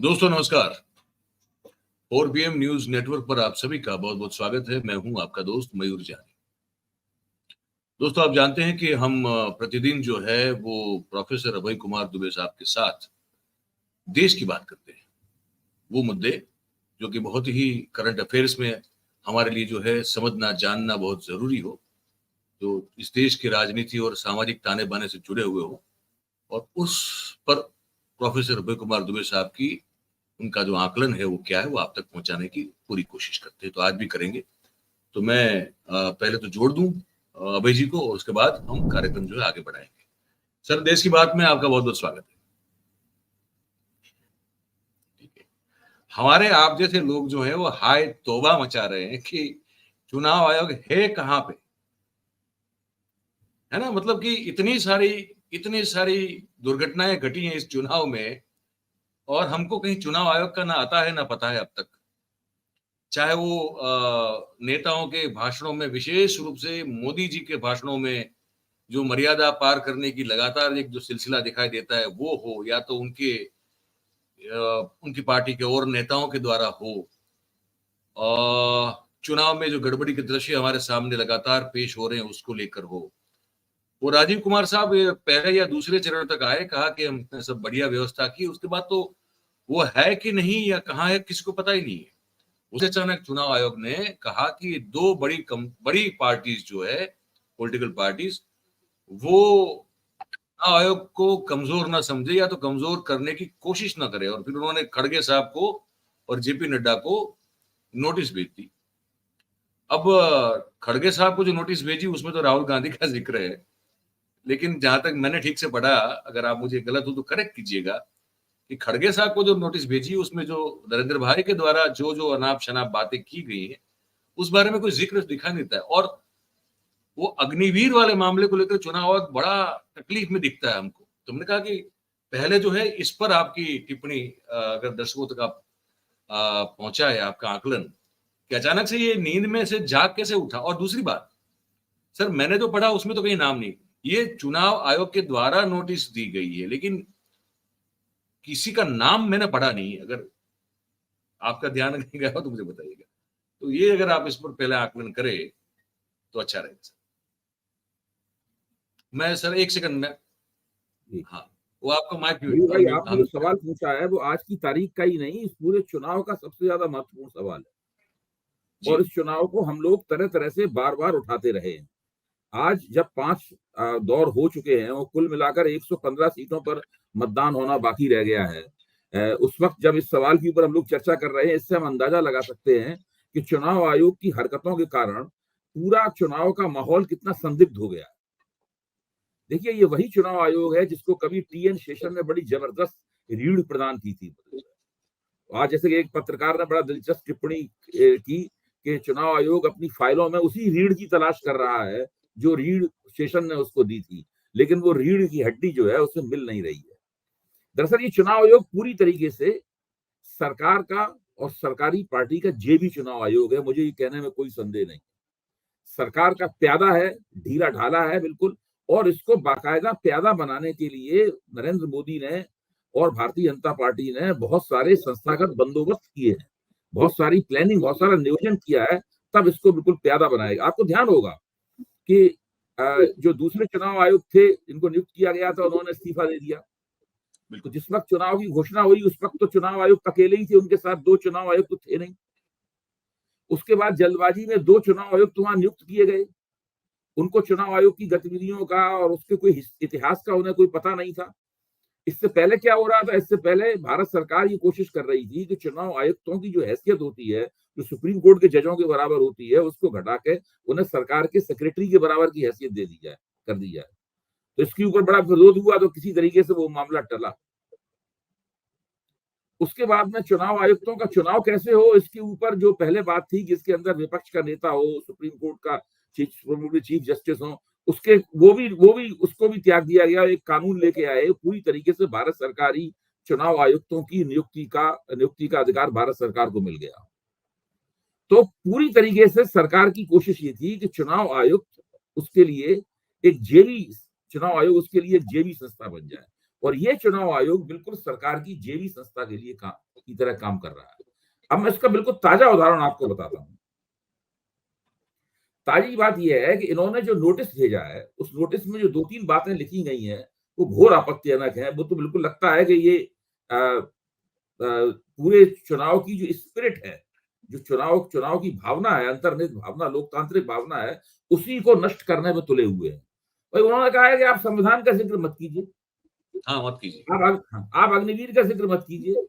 दोस्तों नमस्कार। 4PM news network पर आप सभी का बहुत बहुत स्वागत है। मैं हूं आपका दोस्त मयूर जानी। दोस्तों आप जानते हैं कि हम प्रतिदिन जो है वो प्रोफेसर अभय कुमार दुबे साहब के साथ देश की बात करते हैं। वो मुद्दे जो कि बहुत ही करंट अफेयर्स में हमारे लिए जो है समझना जानना बहुत जरूरी हो, जो इस देश की राजनीति और सामाजिक ताने बाने से जुड़े हुए हो, और उस पर प्रोफेसर अभय कुमार दुबे साहब की उनका जो आकलन है वो क्या है वो आप तक पहुंचाने की पूरी कोशिश करते हैं। तो आज भी करेंगे। तो मैं पहले तो जोड़ दूं अभय जी को, और उसके बाद हम कार्यक्रम जो है आगे बढ़ाएंगे। सर, देश की बात में आपका बहुत बहुत स्वागत है। ठीक है। हमारे आप जैसे लोग जो है वो हाय तौबा मचा रहे हैं कि चुनाव आयोग है कहां पे, है ना। मतलब कि इतनी सारी दुर्घटनाएं घटी हैं इस चुनाव में, और हमको कहीं चुनाव आयोग का ना आता है ना पता है अब तक। चाहे वो नेताओं के भाषणों में, विशेष रूप से मोदी जी के भाषणों में जो मर्यादा पार करने की लगातार एक जो सिलसिला दिखाई देता है वो हो, या तो उनकी पार्टी के और नेताओं के द्वारा हो। चुनाव में जो गड़बड़ी के दृश्य हमारे सामने लगातार पेश हो रहे हैं उसको लेकर हो। वो राजीव कुमार साहब पहले या दूसरे चरण तक आए, कहा कि हमने सब बढ़िया व्यवस्था की, उसके बाद तो वो है कि नहीं या कहाँ है किसी को पता ही नहीं है। उसे अचानक चुनाव आयोग ने कहा कि दो बड़ी पार्टीज जो है, पॉलिटिकल पार्टीज, वो चुनाव आयोग को कमजोर ना समझे या तो कमजोर करने की कोशिश ना करे। और फिर उन्होंने खड़गे साहब को और जेपी नड्डा को नोटिस भेज दी। अब खड़गे साहब को जो नोटिस भेजी उसमें तो राहुल गांधी का जिक्र है, लेकिन जहां तक मैंने ठीक से पढ़ा, अगर आप मुझे गलत हो तो करेक्ट कीजिएगा, कि खड़गे साहब को जो नोटिस भेजी उसमें जो नरेंद्र भाई के द्वारा जो जो अनाप शनाप बातें की गई है उस बारे में कोई जिक्र दिखाई नहीं देता है। और वो अग्निवीर वाले मामले को लेकर चुनाव आयोग बड़ा तकलीफ में दिखता है हमको। तो हमने कहा कि पहले जो है इस पर आपकी टिप्पणी, अगर दर्शकों तक आप पहुंचा है आपका आकलन, कि अचानक से ये नींद में से जाग कैसे उठा। और दूसरी बात, सर मैंने जो पढ़ा उसमें तो कहीं नाम नहीं, ये चुनाव आयोग के द्वारा नोटिस दी गई है, लेकिन किसी का नाम मैंने पढ़ा नहीं। अगर आपका ध्यान नहीं गया हो तो मुझे बताइएगा। तो ये अगर आप इस पर पहले आकलन करें तो अच्छा रहेगा सर। मैं सर एक सेकंड में, हाँ, वो आपका माइक भाई आपने जो सवाल पूछा है वो आज की तारीख का ही नहीं, इस पूरे चुनाव का सबसे ज्यादा महत्वपूर्ण सवाल है। और इस चुनाव को हम लोग तरह तरह से बार बार उठाते रहे हैं। आज जब 5 दौर हो चुके हैं और कुल मिलाकर 115 सीटों पर मतदान होना बाकी रह गया है, उस वक्त जब इस सवाल के ऊपर हम लोग चर्चा कर रहे हैं, इससे हम अंदाजा लगा सकते हैं कि चुनाव आयोग की हरकतों के कारण पूरा चुनाव का माहौल कितना संदिग्ध हो गया। देखिए, ये वही चुनाव आयोग है जिसको कभी टीएन शेषन ने बड़ी जबरदस्त रीढ़ प्रदान की थी। आज जैसे कि एक पत्रकार ने बड़ा दिलचस्प टिप्पणी की कि चुनाव आयोग अपनी फाइलों में उसी रीढ़ की तलाश कर रहा है जो रीढ़ शेषन ने उसको दी थी, लेकिन वो रीढ़ की हड्डी जो है उसमें मिल नहीं रही है। दरअसल ये चुनाव आयोग पूरी तरीके से सरकार का और सरकारी पार्टी का जेबी चुनाव आयोग है, मुझे ये कहने में कोई संदेह नहीं। सरकार का प्यादा है, ढीला ढाला है बिल्कुल, और इसको बाकायदा प्यादा बनाने के लिए नरेंद्र मोदी ने और भारतीय जनता पार्टी ने बहुत सारे संस्थागत बंदोबस्त किए हैं, बहुत सारी प्लानिंग, बहुत सारा नियोजन किया है, तब इसको बिल्कुल प्यादा बनाएगा। आपको ध्यान होगा कि जो दूसरे चुनाव आयोग थे जिनको नियुक्त किया गया था उन्होंने इस्तीफा दे दिया। बिल्कुल, जिस वक्त चुनाव की घोषणा हुई उस वक्त तो चुनाव आयोग अकेले ही थे, उनके साथ 2 चुनाव आयोग तो थे नहीं। उसके बाद जल्दबाजी में 2 चुनाव आयुक्त वहां नियुक्त किए गए। उनको चुनाव आयोग की गतिविधियों का और उसके कोई इतिहास का उन्हें कोई पता नहीं था। इससे पहले क्या हो रहा था? इससे पहले भारत सरकार ये कोशिश कर रही थी कि चुनाव आयुक्तों की जो हैसियत होती है, जो सुप्रीम कोर्ट के जजों के बराबर होती है, उसको घटा के उन्हें सरकार के सेक्रेटरी के बराबर की हैसियत दे दी जाए, कर दी जाए। तो इसके ऊपर बड़ा विरोध हुआ, तो किसी तरीके से वो मामला टला। उसके बाद में चुनाव आयुक्तों का चुनाव कैसे हो, इसके ऊपर जो पहले बात थी कि इसके अंदर विपक्ष का नेता हो, सुप्रीम कोर्ट का चीफ जस्टिस हो, उसके वो भी उसको भी त्याग दिया गया। एक कानून लेके आए, पूरी तरीके से भारत सरकारी चुनाव आयुक्तों की नियुक्ति का अधिकार भारत सरकार को मिल गया। तो पूरी तरीके से सरकार की कोशिश ये थी कि चुनाव आयुक्त उसके लिए एक जेबी चुनाव आयोग उसके लिए जेबी संस्था बन जाए, और ये चुनाव आयोग बिल्कुल सरकार की जेबी संस्था के लिए काम की तरह काम कर रहा है। अब मैं इसका बिल्कुल ताजा उदाहरण आपको बताता हूं। ताजी बात यह है कि इन्होंने जो नोटिस भेजा है, उस नोटिस में जो 2-3 बातें लिखी गई हैं, वो घोर आपत्तिजनक है। वो तो बिल्कुल लगता है कि ये पूरे चुनाव की जो स्पिरिट है, जो चुनाव की भावना है, अंतर्निहित भावना, लोकतांत्रिक भावना है, उसी को नष्ट करने में तुले हुए हैं। भाई उन्होंने कहा है कि आप संविधान का जिक्र मत कीजिए, हाँ, मत कीजिए। आप अग्निवीर का जिक्र मत कीजिए।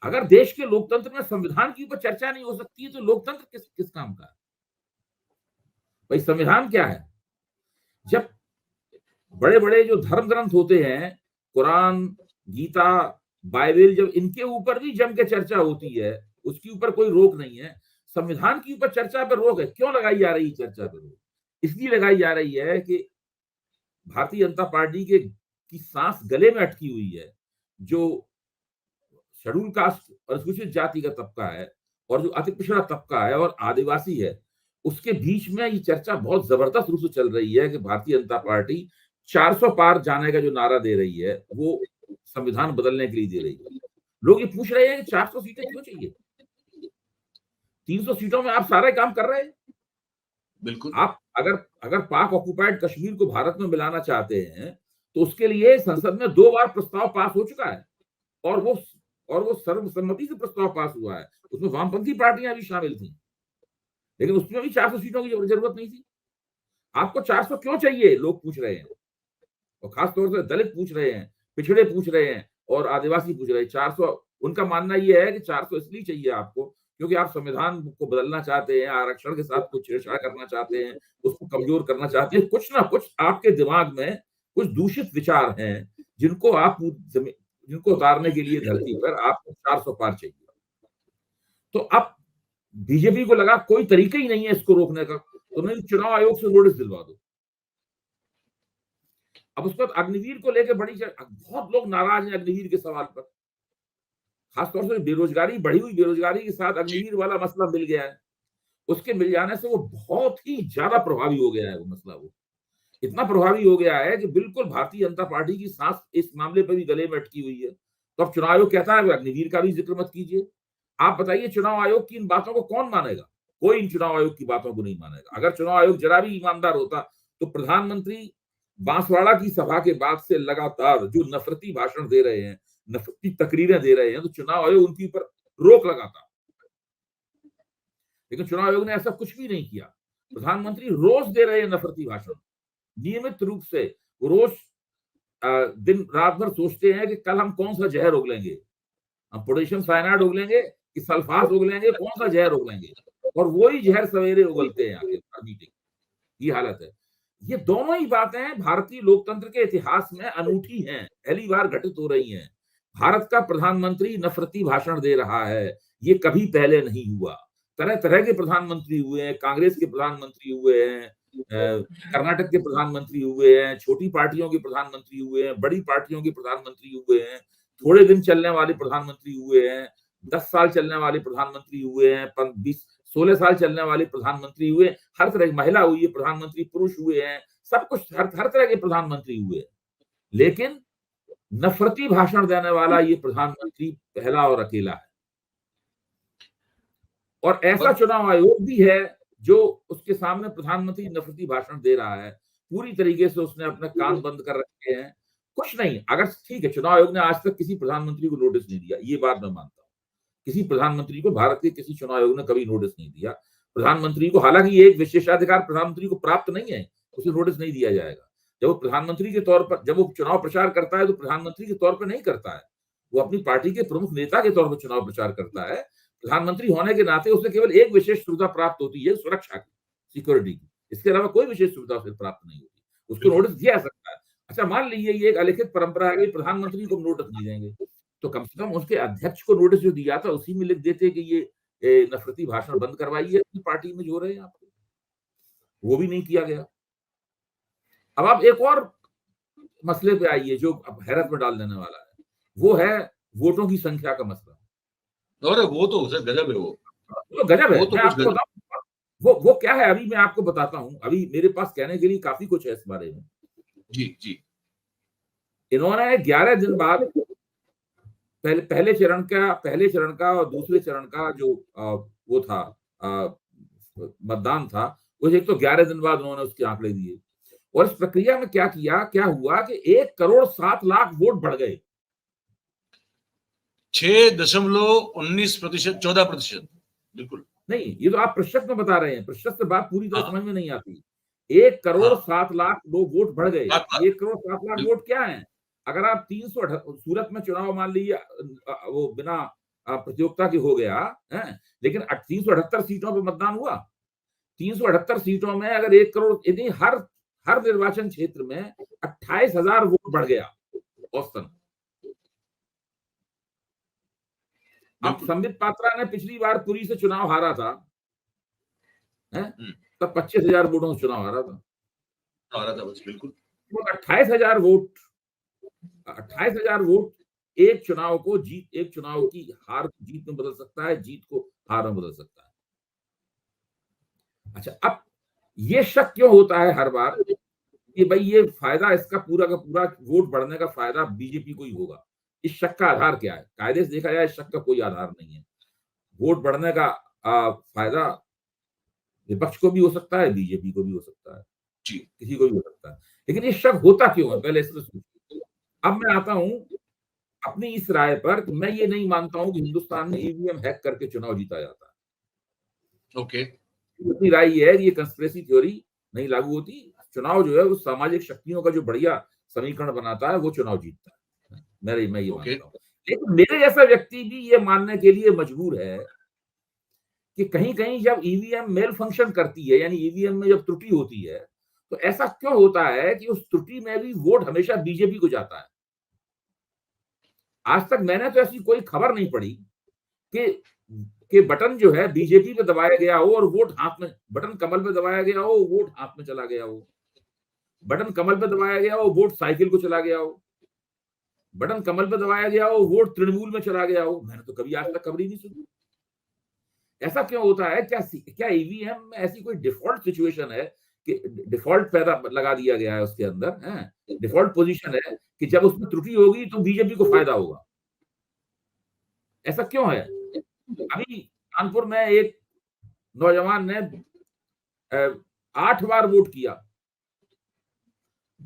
अगर देश के लोकतंत्र में संविधान के ऊपर चर्चा नहीं हो सकती है, तो लोकतंत्र किस काम का है? भाई संविधान क्या है? जब बड़े बड़े जो धर्म ग्रंथ होते हैं, कुरान, गीता, बाइबल, जब इनके ऊपर भी जम के चर्चा होती है, उसके ऊपर कोई रोक नहीं है। संविधान के ऊपर चर्चा पर रोक है। क्यों लगाई जा रही है चर्चा पर रोक? इसलिए लगाई जा रही है कि भारतीय जनता पार्टी की सांस गले में अटकी हुई है। जो शेड्यूल कास्ट, अनुसूचित जाति का तबका है, और जो अति पिछड़ा तबका है और आदिवासी है, उसके बीच में ये चर्चा बहुत जबरदस्त रूप से चल रही है कि भारतीय जनता पार्टी 400 पार जाने का जो नारा दे रही है, वो संविधान बदलने के लिए दे रही है। लोग ये पूछ रहे हैं कि 400 सीटें क्यों चाहिए? 300 सीटों में आप सारे काम कर रहे हैं। बिल्कुल। आप अगर पाक ऑक्युपाइड कश्मीर को भारत में मिलाना चाहते हैं, तो उसके लिए संसद में 2 बार प्रस्ताव पास हो चुका है, और वो सर्वसम्मति से प्रस्ताव पास हुआ है। उसमें वामपंथी पार्टियां भी शामिल थी, लेकिन उसमें भी 400 सीटों की जरूरत नहीं थी। आपको 400 क्यों चाहिए, लोग पूछ रहे हैं, और खासतौर से दलित पूछ रहे हैं, पिछड़े पूछ रहे हैं, और आदिवासी पूछ रहे हैं। 400, उनका मानना यह है कि 400 इसलिए चाहिए आपको क्योंकि आप संविधान को बदलना चाहते हैं, आरक्षण के साथ कुछ छेड़छाड़ करना चाहते हैं, उसको कमजोर करना चाहते हैं। कुछ ना कुछ आपके दिमाग में कुछ दूषित विचार हैं, जिनको उतारने के लिए धरती पर आपको 400 पार चाहिए। तो अब बीजेपी को लगा कोई तरीका ही नहीं है इसको रोकने का, तो उन्होंने चुनाव आयोग से नोटिस दिलवा दो। अब उसके बाद अग्निवीर को लेकर बहुत लोग नाराज हैं अग्निवीर के सवाल पर। खासतौर से बेरोजगारी, बढ़ी हुई बेरोजगारी के साथ अग्निवीर वाला मसला मिल गया है। उसके मिल जाने से वो बहुत ही ज्यादा प्रभावी हो गया है। वो मसला वो इतना प्रभावी हो गया है कि बिल्कुल भारतीय जनता पार्टी की सांस इस मामले पर भी गले में अटकी हुई है। तो अब चुनाव आयोग कहता है अग्निवीर का भी जिक्र मत कीजिए। आप बताइए, चुनाव आयोग की इन बातों को कौन मानेगा? कोई इन चुनाव आयोग की बातों को नहीं मानेगा। अगर चुनाव आयोग जरा भी ईमानदार होता, तो प्रधानमंत्री बांसवाड़ा की सभा के बाद से लगातार जो नफरती भाषण दे रहे हैं, नफरती तकरीरें दे रहे हैं, तो चुनाव आयोग उनके ऊपर रोक लगाता। लेकिन चुनाव आयोग ने ऐसा कुछ भी नहीं किया। प्रधानमंत्री रोज दे रहे हैं नफरती भाषण, नियमित रूप से। रोज दिन रात भर सोचते हैं कि कल हम कौन सा जहर उगलेंगे, हम पोटेशियम साइनाइड उगलेंगे कि सल्फास उगलेंगे, कौन सा जहर उगलेंगे, और वही जहर सवेरे उगलते हैं आगे मीटिंग। ये हालत है। ये दोनों ही बातें भारतीय लोकतंत्र के इतिहास में अनूठी हैं, पहली बार घटित हो रही हैं। भारत का प्रधानमंत्री नफरती भाषण दे रहा है, ये कभी पहले नहीं हुआ। तरह तरह के प्रधानमंत्री हुए हैं, कांग्रेस के प्रधानमंत्री हुए हैं, कर्नाटक के प्रधानमंत्री हुए हैं, छोटी पार्टियों के प्रधानमंत्री हुए हैं, बड़ी पार्टियों के प्रधानमंत्री हुए हैं, थोड़े दिन चलने वाले प्रधानमंत्री हुए हैं, 10 साल चलने वाले प्रधानमंत्री हुए हैं, 16 साल चलने वाले प्रधानमंत्री हुए, हर तरह की महिला हुई है प्रधानमंत्री, पुरुष हुए हैं, सब कुछ हर तरह के प्रधानमंत्री हुए। लेकिन नफरती भाषण देने वाला ये प्रधानमंत्री पहला और अकेला है। और ऐसा चुनाव आयोग भी है जो उसके सामने प्रधानमंत्री नफरती भाषण दे रहा है, पूरी तरीके से उसने अपने कान बंद कर रखे हैं। कुछ नहीं, अगर ठीक है, चुनाव आयोग ने आज तक किसी प्रधानमंत्री को नोटिस नहीं दिया, ये बात मैं मानता हूँ। किसी प्रधानमंत्री को भारत के किसी चुनाव आयोग ने कभी नोटिस नहीं दिया। प्रधानमंत्री को, हालांकि ये एक विशेषाधिकार प्रधानमंत्री को प्राप्त नहीं है, उसे नोटिस नहीं दिया जाएगा। जब वो प्रधानमंत्री के तौर पर, जब वो चुनाव प्रचार करता है, तो प्रधानमंत्री के तौर पर नहीं करता है, वो अपनी पार्टी के प्रमुख नेता के तौर पर चुनाव प्रचार करता है। प्रधानमंत्री होने के नाते उसे केवल एक विशेष सुविधा प्राप्त होती है, सुरक्षा की, सिक्योरिटी की। इसके अलावा कोई विशेष सुविधा उसे प्राप्त नहीं होती। उसको नोटिस दिया जा सकता है। अच्छा, मान लीजिए ये एक अलिखित परंपरा है कि प्रधानमंत्री को नोटिस नहीं देंगे, तो कम से कम उसके अध्यक्ष को नोटिस जो दिया था उसी में लिख देते कि ये नफरती भाषण बंद करवाइए अपनी पार्टी में जो रहे हैं आपको। वो भी नहीं किया गया। अब आप एक और मसले पे आइए जो अब हैरत में डाल देने वाला है, वो है वोटों की संख्या का मसला। और वो तो सर गजब है। वो गजब है। वो तो मैं आपको बताऊं वो क्या है, अभी मैं आपको बताता हूं। अभी मेरे पास कहने के लिए काफी कुछ है इस बारे में। जी जी। इन्होंने 11 दिन बाद पहले चरण का और दूसरे चरण का जो वो था मतदान था, वो एक तो 11 दिन बाद उन्होंने उसके आंकड़े दिए। और इस प्रक्रिया में क्या हुआ कि 1,07,00,000 वोट बढ़ गए। 6.19%, 14%। बिल्कुल नहीं, ये तो आप प्रतिशत में बता रहे हैं, प्रतिशत से बात पूरी तरह हाँ समझ में नहीं आती। 1,07,00,000 लोग वोट बढ़ गए। 7 लाख। 1,07,00,000 वोट क्या है? अगर आप 300 सूरत में चुनाव मान लीजिए वो बिना प्रतियोगिता के हो गया है, लेकिन 378 सीटों पे मतदान हुआ। 378 सीटों में अगर 1 करोड़, यदि हर निर्वाचन क्षेत्र में 28,000 वोट बढ़ गया औसतन। अब संबित पात्रा ने पिछली बार पुरी से चुनाव हारा था, तब 25,000 वोटों से चुनाव हारा था। बस बिल्कुल। तो 28,000 वोट एक चुनाव की हार को जीत में बदल सकता है, जीत को हार में बदल सकता है। अच्छा, अब ये शक क्यों होता है हर बार कि भाई ये फायदा, इसका पूरा का पूरा वोट बढ़ने का फायदा बीजेपी को ही होगा? इस शक का आधार क्या है? कायदे से देखा जाए इस शक का कोई आधार नहीं है। वोट बढ़ने का फायदा विपक्ष को भी हो सकता है, बीजेपी को भी हो सकता है, किसी को भी हो सकता है। लेकिन ये शक होता क्यों है, पहले इसको सोचिए। अब मैं आता हूं अपनी इस राय पर, मैं ये नहीं मानता हूं कि हिंदुस्तान में ईवीएम हैक करके चुनाव जीता जाता है। ओके। अपनी राय ये है कि ये कंस्पिरेसी थ्योरी नहीं लागू होती। चुनाव जो है वो सामाजिक शक्तियों का जो बढ़िया समीकरण बनाता है, वो चुनाव जीतता है। मैं ये मानता हूँ। लेकिन मेरे जैसा व्यक्ति भी ये मानने के लिए मजबूर है कि कहीं कहीं जब ईवीएम मेल फंक्शन करती है, यानी ईवीएम में जब त्रुटि होती है, तो ऐसा क्यों होता है कि उस त्रुटि में भी वोट हमेशा बीजेपी को जाता है? आज तक मैंने तो ऐसी कोई खबर नहीं पड़ी कि बटन जो है बीजेपी पे दबाया गया हो और वोट हाथ में, बटन कमल पे दबाया गया हो, वोट हाथ में चला गया हो, बटन कमल पे दबाया गया हो, वोट साइकिल को चला गया हो, बटन कमल पे दबाया गया हो, वोट तृणमूल में चला गया हो। मैंने तो कभी आज तक खबर ही नहीं सुनी। ऐसा क्यों होता है? क्या ईवीएम में ऐसी कोई डिफॉल्ट सिचुएशन है कि डिफॉल्ट पैदा लगा दिया गया है उसके अंदर, है डिफॉल्ट पोजीशन है कि जब उसमें त्रुटि होगी तो बीजेपी को फायदा होगा? ऐसा क्यों है? अभी कानपुर में एक नौजवान ने 8 बार वोट किया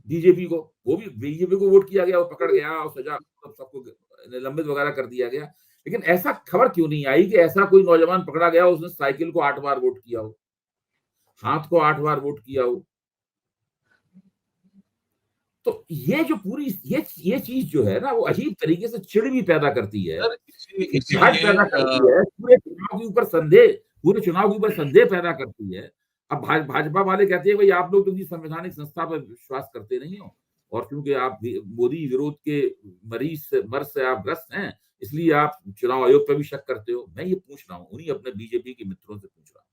बीजेपी को, वो भी बीजेपी को वोट किया गया, वो पकड़ गया और सजा सबको निलंबित वगैरह कर दिया गया। लेकिन ऐसा खबर क्यों नहीं आई कि ऐसा कोई नौजवान पकड़ा गया, उसने साइकिल को 8 बार वोट किया हो, हाथ को 8 बार वोट किया हो? तो ये जो पूरी ये चीज जो है ना, वो अजीब तरीके से चिड़ भी पैदा करती है, पैदा करती है, पूरे चुनाव के ऊपर संदेह पैदा करती है। अब भाजपा वाले कहते हैं भाई आप लोग तो संवैधानिक संस्था पर विश्वास करते नहीं हो, और क्योंकि आप मोदी विरोध के मर्ज से आप ग्रस्त हैं, इसलिए आप चुनाव आयोग पर भी शक करते हो। मैं ये पूछ रहा हूँ उन्हीं अपने बीजेपी के मित्रों से पूछ रहा हूँ,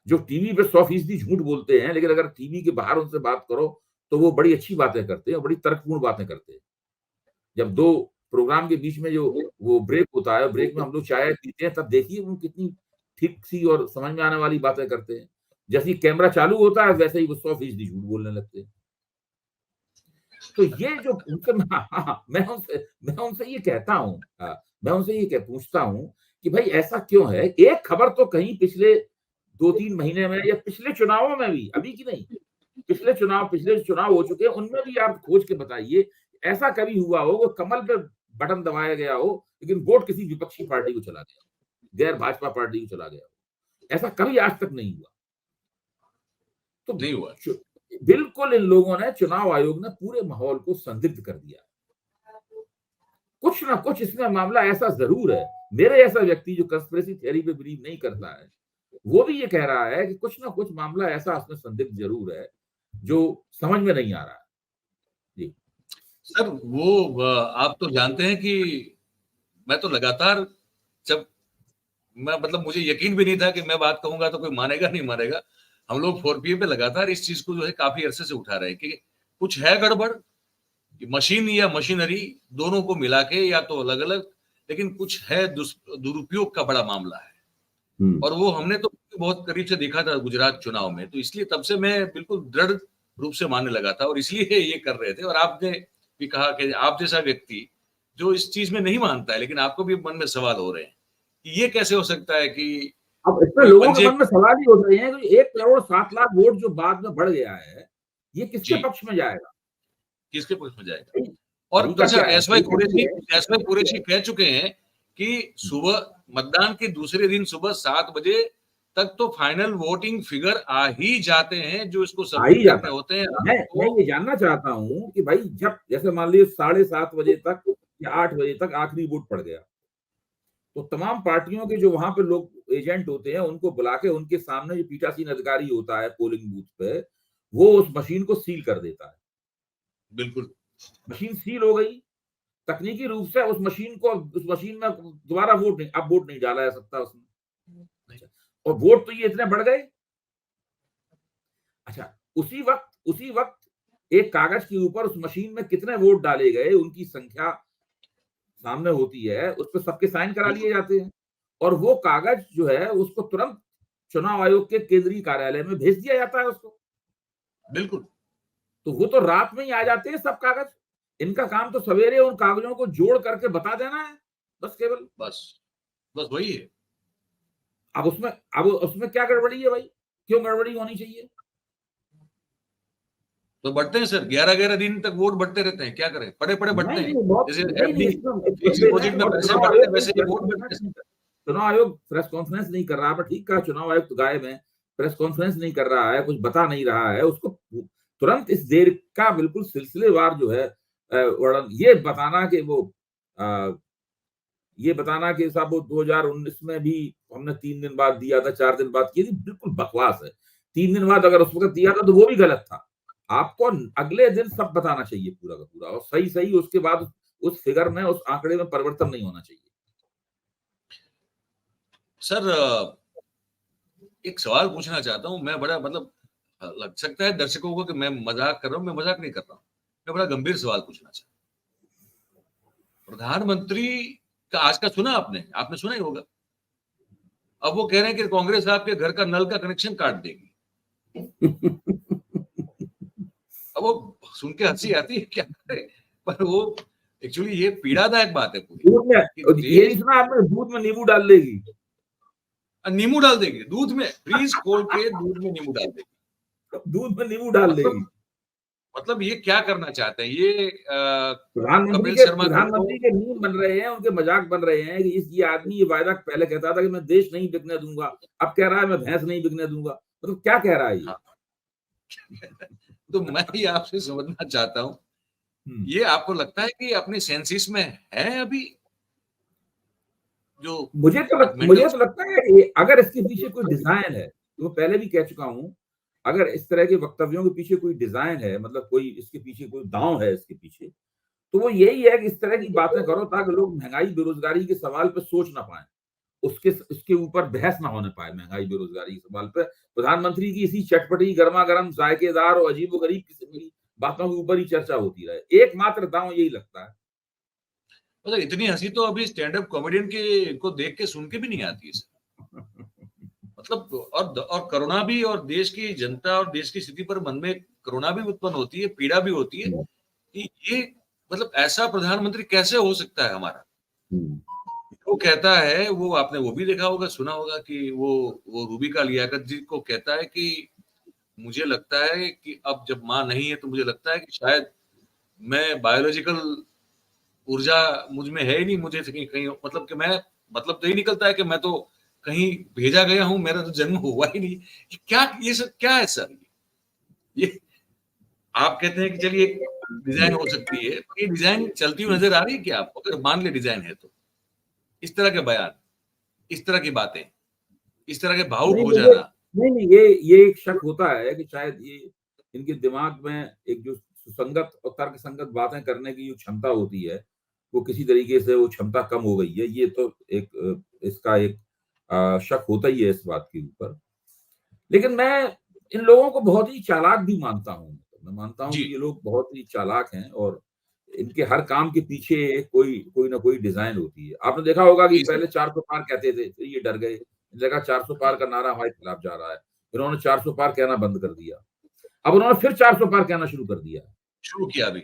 जो टीवी पे 100% झूठ बोलते हैं, लेकिन अगर टीवी के बाहर उनसे बात करो तो वो बड़ी अच्छी बातें करते हैं, बड़ी तर्कपूर्ण बातें करते हैं। जब 2 प्रोग्राम के बीच में जो वो ब्रेक होता है, ब्रेक में हम लोग चाय पीते हैं, तब देखिए वो कितनी ठीक सी और समझ में आने वाली बातें करते हैं। जैसे ही कैमरा चालू होता है वैसे ही वो 100% झूठ बोलने लगते हैं। तो ये जो उनसे मैं उनसे ये कहता हूँ, मैं उनसे ये पूछता हूँ कि भाई ऐसा क्यों है? एक खबर तो कहीं पिछले 2-3 महीने में या पिछले चुनावों में भी, अभी की नहीं, पिछले चुनाव हो चुके हैं, उनमें भी आप खोज के बताइए ऐसा कभी हुआ हो वो कमल पे बटन दबाया गया हो लेकिन वोट किसी विपक्षी पार्टी को चला गया, गैर भाजपा पार्टी को चला गया? ऐसा कभी आज तक नहीं हुआ। तो नहीं हुआ। बिल्कुल इन लोगों ने, चुनाव आयोग ने पूरे माहौल को संदिग्ध कर दिया। कुछ ना कुछ इसमें मामला ऐसा जरूर है। मेरे ऐसा व्यक्ति जो कंस्पिरेसी थ्योरी पे बिलीव नहीं करता है, वो भी ये कह रहा है कि कुछ ना कुछ मामला ऐसा उसमें संदिग्ध जरूर है जो समझ में नहीं आ रहा है। जी सर, वो आप तो जानते हैं कि मैं तो लगातार, जब मैं मतलब मुझे यकीन भी नहीं था कि मैं बात कहूंगा तो कोई मानेगा नहीं मानेगा, हम लोग 4PM पे लगातार इस चीज को जो है काफी अरसे से उठा रहे हैं कि कुछ है गड़बड़, मशीन या मशीनरी दोनों को मिला के, या तो अलग अलग, लेकिन कुछ है दुरुपयोग का बड़ा मामला है। और वो हमने तो बहुत करीब से देखा था गुजरात चुनाव में, तो इसलिए तब से मैं बिल्कुल दृढ़ रूप से मानने लगा था और इसलिए ये कर रहे थे। और आपने भी कहा कि आप जैसा व्यक्ति जो इस चीज में नहीं मानता है, लेकिन आपको भी मन में सवाल हो रहे हैं कि ये कैसे हो सकता है कि अब इसमें कोई लोगों के पंजे। मन में सवाल ही उठ रहे हैं कि 1,07,00,000 वोट जो बाद में बढ़ गया है, ये किसके जी, पक्ष में जाएगा? किसके पक्ष में जाएगा? सही और तरीका अच्छा, क्या है? तरीका ये है एस वाई कुरैशी कह चुके हैं कि सुबह मतदान के दूसरे दिन सुबह 7 बजे तक तो फाइनल वोटिंग फिगर आ ही जाते हैं, जो इसको आ ही सबमिट जाता करने होते हैं है। मैं आपको। ये जानना चाहता हूं कि भाई जब जैसे मान लीजिए 7:30 बजे तक या 8 बजे तक आखिरी वोट पड़ गया, तो तमाम पार्टियों के जो वहां पे लोग एजेंट होते हैं उनको बुला के उनके सामने जो पीठासीन अधिकारी होता है पोलिंग बूथ पे, वो उस मशीन को सील कर देता है। बिल्कुल। मशीन सील हो गई, तकनीकी रूप से उस मशीन में दोबारा वोट नहीं डाला जा सकता उसमें। अच्छा, और वोट तो ये इतने बढ़ गए। अच्छा, उसी वक्त एक कागज के ऊपर उस मशीन में कितने वोट डाले गए उनकी संख्या सामने होती है, उस पर सबके साइन करा लिए बिल्कुल। जाते हैं और वो कागज जो है उसको तुरंत चुनाव आयोग के केंद्रीय कार्यालय में भेज दिया जाता है उसको। बिल्कुल। तो वो तो रात में ही आ जाते हैं सब कागज। इनका काम तो सवेरे उन कागजों को जोड़ करके बता देना है, बस केवल। बस बस वही है। अब उसमें क्या गड़बड़ी है भाई? क्यों गड़बड़ी होनी चाहिए? तो बढ़ते हैं सर, 11-11 दिन तक वोट बढ़ते रहते हैं, क्या करें, पड़े पड़े बढ़ते नहीं हैं। नहीं बहुत जैसे नहीं नहीं एफडी, इसमें फिक्स बढ़ते हैं डिपॉजिट में और पैसे बढ़ते हैं, वैसे ये वोट बढ़ते हैं। चुनाव आयोग प्रेस कॉन्फ्रेंस नहीं कर रहा। पर ठीक कहा, चुनाव आयोग तो गायब है, प्रेस कॉन्फ्रेंस नहीं कर रहा है, कुछ बता नहीं रहा है उसको। तुरंत इस देर का बिल्कुल सिलसिलेवार जो है वर्णन, ये बताना कि साहब वो 2019 में भी हमने 3 दिन बाद दिया था, 4 दिन बाद, ये बिल्कुल बकवास है। 3 दिन बाद अगर उस वक्त दिया था तो वो भी गलत था। आपको अगले दिन सब बताना चाहिए पूरा का पूरा, और सही सही। उसके बाद उस फिगर में, उस आंकड़े में परिवर्तन नहीं होना चाहिए। सर एक सवाल पूछना चाहता हूं मैं, बड़ा मतलब लग सकता है दर्शकों को कि मैं मजाक कर रहा हूं, मैं मजाक नहीं कर रहा हूं, मैं बड़ा गंभीर सवाल पूछना चाहता हूं। प्रधानमंत्री का आज का सुना आपने आपने सुना ही होगा। अब वो कह रहे हैं कि कांग्रेस आपके घर का नल का कनेक्शन काट देगी। अब वो सुन के हंसी आती है, क्या करे, पर वो एक्चुअली ये पीड़ादायक बात है पूरी, दूध में, कि ये नहीं देश सुना आपने, दूध में नींबू डाल देगी? नींबू डाल देगी दूध में, फ्रीज खोल के दूध में नींबू डाल देगी। दूध में नींबू डाल देगी। मतलब मतलब ये क्या करना चाहते हैं ये प्रधानमंत्री कपिल के शर्मा को प्रधानमंत्री के मीम बन रहे हैं, उनके मजाक बन रहे हैं कि ये आदमी ये वायदा पहले कहता था कि मैं देश नहीं बिकने दूंगा, अब कह रहा है मैं भैंस नहीं बिकने दूंगा। मतलब क्या कह रहा है ये? हाँ, तो मैं ही आपसे समझना चाहता हूं, हम्म। ये आपको लगता है कि अपने सेंसिस में है अभी जो मुझे मेंटल। तो लगता है कि अगर इसके पीछे कोई डिजाइन है, तो मैं पहले भी कह चुका हूं, अगर इस तरह के वक्तव्यों के पीछे कोई डिजाइन है, मतलब कोई इसके पीछे कोई दांव है इसके पीछे, तो वो यही है कि इस तरह की बातें करो ताकि लोग महंगाई बेरोजगारी के सवाल पर सोच ना पाए, उसके ऊपर बहस ना होने पाए महंगाई बेरोजगारी के सवाल पर। प्रधानमंत्री की इसी चटपटी गर्मा गर्म जायकेदार और अजीबोगरीब किस्म की बातों के ऊपर ही चर्चा होती रहे। एकमात्र दांव यही लगता है। मतलब इतनी हंसी तो अभी स्टैंड अप कॉमेडियन के को देख के सुन के भी नहीं आती है सर। मतलब और करुणा भी, और देश की जनता और देश की स्थिति पर मन में करुणा भी उत्पन्न होती है, पीड़ा भी होती है कि ये मतलब ऐसा प्रधानमंत्री कैसे हो सकता है हमारा। वो कहता है, वो आपने वो भी देखा होगा सुना होगा कि वो रूबी का लियाकत जी को कहता है कि मुझे लगता है कि अब जब माँ नहीं है तो मुझे लगता है कि शायद मैं बायोलॉजिकल ऊर्जा मुझ में है ही नहीं, मुझे कहीं कहीं मतलब कि मैं, मतलब तो ये निकलता है कि मैं तो कहीं भेजा गया हूं, मेरा तो जन्म हुआ ही नहीं। क्या ये सब क्या है सर? ये आप कहते हैं कि चलिए एक डिजाइन हो सकती है, ये डिजाइन चलती हुई नजर आ रही है क्या आपको? अगर मान ले डिजाइन है तो इस तरह के बयान, इस तरह की बातें, इस तरह के भावुक नहीं हो मुझे जाना। नहीं नहीं ये एक शक होता है कि शायद ये इनके दिमाग में एक जो सुसंगत और तर्कसंगत बातें करने की जो क्षमता होती है, वो किसी तरीके से वो क्षमता कम हो गई है। ये तो इसका एक शक होता ही है इस बात के ऊपर। लेकिन मैं इन लोगों को बहुत ही चालाक भी मानता हूँ। मैं मानता हूँ जी। कि ये लोग बहुत ही चालाक हैं और इनके हर काम के पीछे कोई कोई ना कोई डिजाइन होती है। आपने देखा होगा कि जी सर। पहले 400 पार कहते थे, फिर ये डर गए, लगा 400 पार का नारा हमारे खिलाफ जा रहा है, फिर उन्होंने 400 पार कहना बंद कर दिया। अब उन्होंने फिर 400 पार कहना शुरू कर दिया है। शुरू किया अभी।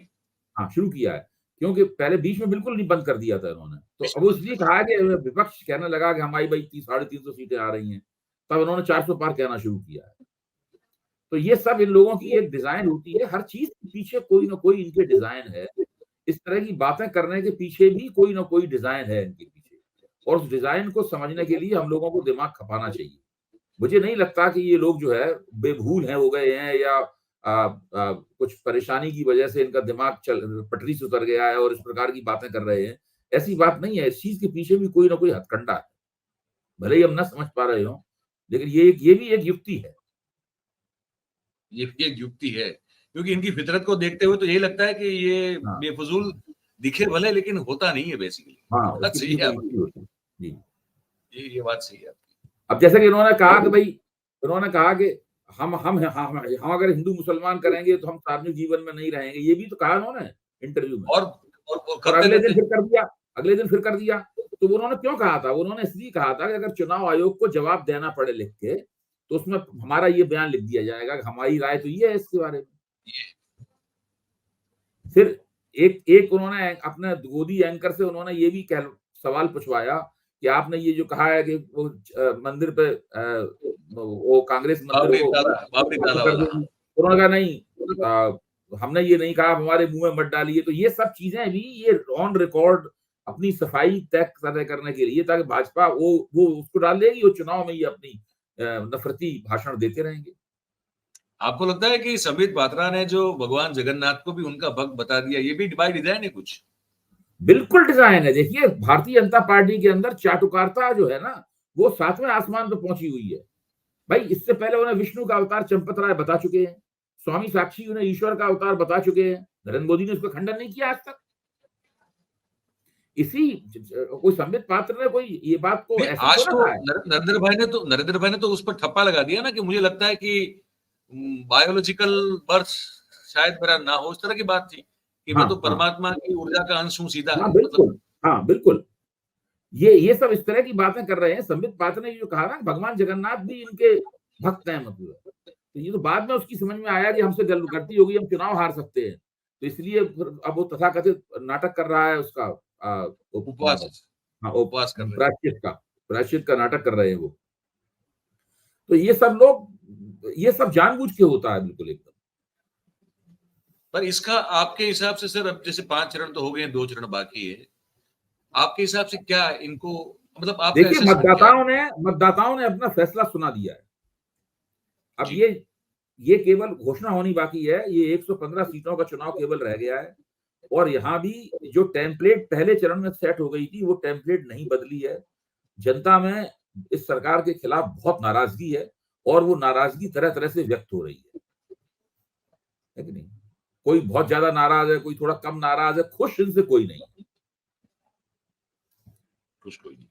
हाँ, शुरू किया है। क्योंकि पहले बीच में बिल्कुल नहीं बंद कर दिया था इन्होंने। तो अब इसलिए कहा कि विपक्ष कहने लगा कि हमारी भाई 350 सीटें आ रही हैं, तब इन्होंने 400 पार कहना शुरू किया है। तो ये सब इन लोगों की एक डिजाइन होती है, हर चीज के पीछे कोई ना कोई इनके डिजाइन है। इस तरह की बातें करने के पीछे भी कोई ना कोई डिजाइन है इनके पीछे, और उस डिजाइन को समझने के लिए हम लोगों को दिमाग खपाना चाहिए। मुझे नहीं लगता कि ये लोग जो है बेभूल हैं, हो गए हैं, या कुछ परेशानी की वजह से इनका दिमाग पटरी से उतर गया है और इस प्रकार की बातें कर रहे हैं। ऐसी बात नहीं है, इस चीज के पीछे भी कोई ना कोई हथकंडा है, भले ही हम ना समझ पा रहे हो, लेकिन ये भी एक युक्ति है। ये भी एक युक्ति है, क्योंकि इनकी फितरत को देखते हुए तो यही लगता है कि ये हाँ, बेफजूल दिखे भले, लेकिन होता नहीं है बेसिकली। हाँ, बात उसके सही पीछे है कोई युक्ति आपकी, होती है। जी। ये बात सही है आपकी। अब जैसे कि इन्होंने कहा कि भाई, इन्होंने कहा कि हम अगर हिंदू मुसलमान करेंगे तो हम सार्वजनिक जीवन में नहीं रहेंगे, ये भी तो कहा उन्होंने इंटरव्यू में। और और करते अगले रहते दिन हैं। फिर कर दिया, अगले दिन फिर कर दिया। तो उन्होंने क्यों कहा था? उन्होंने इसलिए कहा था कि अगर चुनाव आयोग को जवाब देना पड़े लिख के, तो उसमें हमारा ये बयान लिख दिया जाएगा कि हमारी राय तो ये है इसके बारे में। फिर एक उन्होंने अपने गोदी एंकर से उन्होंने ये भी सवाल पूछवाया कि आपने ये जो कहा है कि वो मंदिर पे वो कांग्रेस मंदिर को बाबरी ताला कर वाला। देगी। उन्होंने कहा नहीं, हमने ये नहीं कहा, हमारे मुंह में मत डालिए। तो ये सब चीजें भी ये ऑन रिकॉर्ड अपनी सफाई तय करने के लिए, ताकि भाजपा वो उसको डाल देगी, वो चुनाव में ये अपनी नफरती भाषण देते रहेंगे। आपको लगता है कि संबित पात्रा ने जो भगवान जगन्नाथ को भी उनका भक्त बता दिया, ये भी बाय डिजाइन है कुछ? बिल्कुल डिजाइन है। देखिए, भारतीय जनता पार्टी के अंदर चाटुकारिता जो है ना, वो 7वें आसमान पर पहुंची हुई है। भाई, इससे पहले उन्हें विष्णु का अवतार चंपत राय बता चुके हैं, स्वामी साक्षी उन्हें ईश्वर का अवतार बता चुके हैं, नरेंद्र मोदी ने उसका खंडन नहीं किया आज तक। कोई संबित पात्र ने कोई ये बात को नहीं, ऐसे आज थोड़ा तो कहा है। नरेंद्र भाई ने तो उस पर ठप्पा लगा दिया ना, कि मुझे लगता है कि बायोलॉजिकल बर्थ शायद मेरा ना हो, इस तरह की बात थी कि मैं हाँ, तो हाँ, परमात्मा की ऊर्जा का अंश हूँ सीधा, हाँ, मतलब। बिल्कुल। हाँ, बिल्कुल। ये सब इस तरह की बातें कर रहे हैं। संबित पात्र ने जो कहा ना, भगवान जगन्नाथ भी इनके भक्त हैं, मतलब। तो ये तो बाद में उसकी समझ में आया कि हमसे गलती हो गई, हम चुनाव हार सकते हैं, तो इसलिए अब वो तथाकथित नाटक कर रहा है उसका, उपवास हाँ, उपवास कर रहे हैं। प्रायश्चित का नाटक कर रहे हैं वो। तो ये सब लोग, ये सब जानबूझ के होता है, बिल्कुल एकदम। पर इसका आपके हिसाब से सर, अब जैसे 5 चरण तो हो गए हैं, 2 चरण बाकी है, आपके हिसाब से क्या इनको, मतलब आपका देखिए, असेसमेंट क्या है? मतदाताओं ने अपना फैसला सुना दिया है। अब जी। ये केवल घोषणा होनी बाकी है। ये 115 सीटों का चुनाव केवल रह गया है, और यहाँ भी जो टेम्पलेट पहले चरण में सेट हो गई थी, वो टेम्पलेट नहीं बदली है। जनता में इस सरकार के खिलाफ बहुत नाराजगी है, और वो नाराजगी तरह तरह से व्यक्त हो रही है कि नहीं? कोई बहुत ज्यादा नाराज है, कोई थोड़ा कम नाराज है, खुश इनसे कोई नहीं है। कुछ कोई नहीं।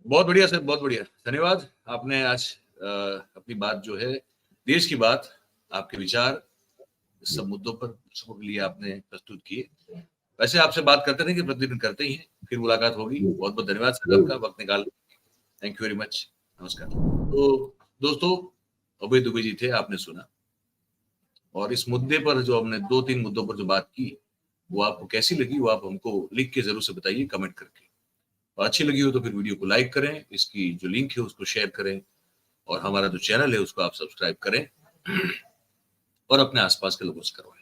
बहुत बढ़िया सर, बहुत बढ़िया, धन्यवाद। आपने आज अपनी बात जो है, देश की बात, आपके विचार सब मुद्दों पर सबके लिए आपने प्रस्तुत किए। वैसे आपसे बात करते रहेंगे, प्रतिदिन करते ही हैं, फिर मुलाकात होगी। बहुत बहुत धन्यवाद सर आपका वक्त निकाल। Thank you very much. नमस्कार। तो दोस्तों, अभय दुबे जी थे, आपने सुना, और इस मुद्दे पर जो हमने 2-3 मुद्दों पर जो बात की, वो आपको कैसी लगी, वो आप हमको लिख के जरूर से बताइए, कमेंट करके। और अच्छी लगी हो तो फिर वीडियो को लाइक करें, इसकी जो लिंक है उसको शेयर करें, और हमारा जो चैनल है उसको आप सब्सक्राइब करें, और अपने आसपास के लोगों से करवाएं।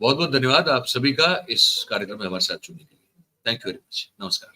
बहुत बहुत धन्यवाद आप सभी का इस कार्यक्रम में हमारे साथ जुड़ने के लिए। Thank you very much. नमस्कार।